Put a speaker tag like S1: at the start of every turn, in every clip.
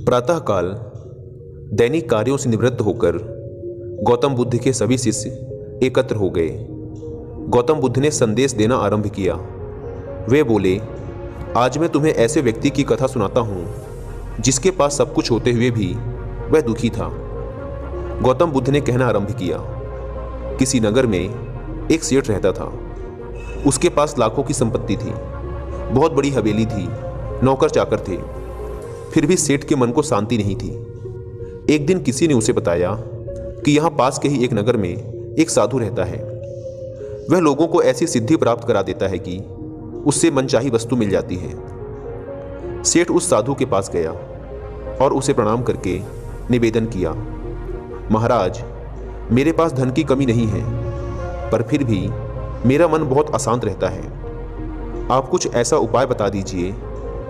S1: प्रातःकाल दैनिक कार्यों से निवृत्त होकर गौतम बुद्ध के सभी शिष्य एकत्र हो गए। गौतम बुद्ध ने संदेश देना आरंभ किया। वे बोले, आज मैं तुम्हें ऐसे व्यक्ति की कथा सुनाता हूँ जिसके पास सब कुछ होते हुए भी वह दुखी था। गौतम बुद्ध ने कहना आरंभ किया, किसी नगर में एक सेठ रहता था। उसके पास लाखों की संपत्ति थी, बहुत बड़ी हवेली थी, नौकर चाकर थे। फिर भी सेठ के मन को शांति नहीं थी। एक दिन किसी ने उसे बताया कि यहाँ पास के ही एक नगर में एक साधु रहता है। वह लोगों को ऐसी सिद्धि प्राप्त करा देता है कि उससे मनचाही वस्तु मिल जाती है। सेठ उस साधु के पास गया और उसे प्रणाम करके निवेदन किया, महाराज, मेरे पास धन की कमी नहीं है, पर फिर भी मेरा मन बहुत अशांत रहता है। आप कुछ ऐसा उपाय बता दीजिए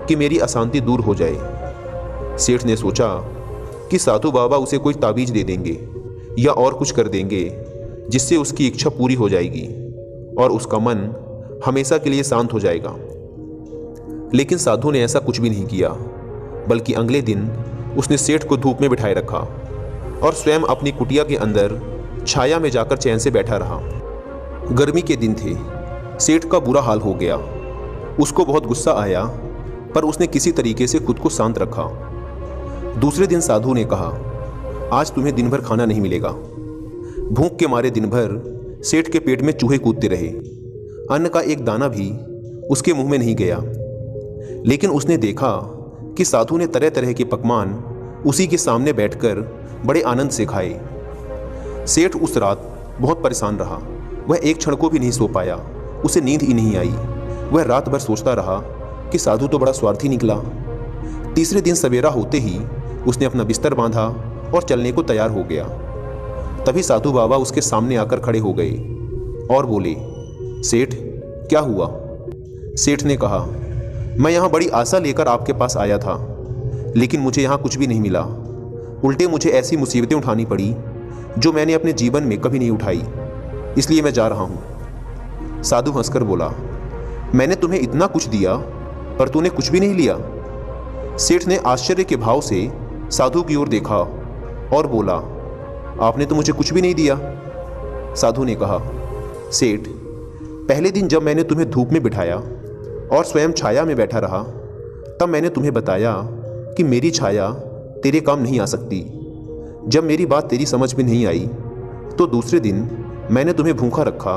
S1: कि मेरी अशांति दूर हो जाए। सेठ ने सोचा कि साधु बाबा उसे कोई ताबीज दे देंगे या और कुछ कर देंगे जिससे उसकी इच्छा पूरी हो जाएगी और उसका मन हमेशा के लिए शांत हो जाएगा। लेकिन साधु ने ऐसा कुछ भी नहीं किया, बल्कि अगले दिन उसने सेठ को धूप में बिठाए रखा और स्वयं अपनी कुटिया के अंदर छाया में जाकर चैन से बैठा रहा। गर्मी के दिन थे। सेठ का बुरा हाल हो गया। उसको बहुत गुस्सा आया, पर उसने किसी तरीके से खुद को शांत रखा। दूसरे दिन साधु ने कहा, आज तुम्हें दिन भर खाना नहीं मिलेगा। भूख के मारे दिन भर सेठ के पेट में चूहे कूदते रहे। अन्न का एक दाना भी उसके मुंह में नहीं गया। लेकिन उसने देखा कि साधु ने तरह तरह के पकवान उसी के सामने बैठकर बड़े आनंद से खाए। सेठ उस रात बहुत परेशान रहा। वह एक क्षण को भी नहीं सो पाया। उसे नींद ही नहीं आई। वह रात भर सोचता रहा कि साधु तो बड़ा स्वार्थी निकला। तीसरे दिन सवेरा होते ही उसने अपना बिस्तर बांधा और चलने को तैयार हो गया। तभी साधु बाबा उसके सामने आकर खड़े हो गए और बोले, सेठ, क्या हुआ? सेठ ने कहा, मैं यहाँ बड़ी आशा लेकर आपके पास आया था, लेकिन मुझे यहाँ कुछ भी नहीं मिला। उल्टे मुझे ऐसी मुसीबतें उठानी पड़ी जो मैंने अपने जीवन में कभी नहीं उठाई, इसलिए मैं जा रहा हूँ। साधु हंसकर बोला, मैंने तुम्हें इतना कुछ दिया, पर तूने कुछ भी नहीं लिया। सेठ ने आश्चर्य के भाव से साधु की ओर देखा और बोला, आपने तो मुझे कुछ भी नहीं दिया। साधु ने कहा, सेठ, पहले दिन जब मैंने तुम्हें धूप में बिठाया और स्वयं छाया में बैठा रहा, तब मैंने तुम्हें बताया कि मेरी छाया तेरे काम नहीं आ सकती। जब मेरी बात तेरी समझ में नहीं आई, तो दूसरे दिन मैंने तुम्हें भूखा रखा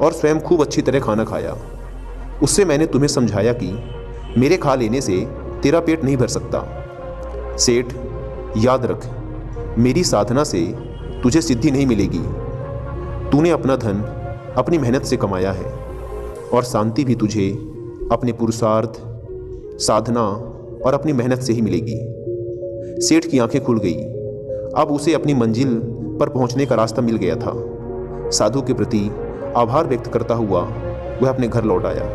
S1: और स्वयं खूब अच्छी तरह खाना खाया। उससे मैंने तुम्हें समझाया कि मेरे खा लेने से तेरा पेट नहीं भर सकता। सेठ, याद रख, मेरी साधना से तुझे सिद्धि नहीं मिलेगी। तूने अपना धन अपनी मेहनत से कमाया है और शांति भी तुझे अपने पुरुषार्थ, साधना और अपनी मेहनत से ही मिलेगी। सेठ की आंखें खुल गई। अब उसे अपनी मंजिल पर पहुंचने का रास्ता मिल गया था। साधु के प्रति आभार व्यक्त करता हुआ वह अपने घर लौट आया।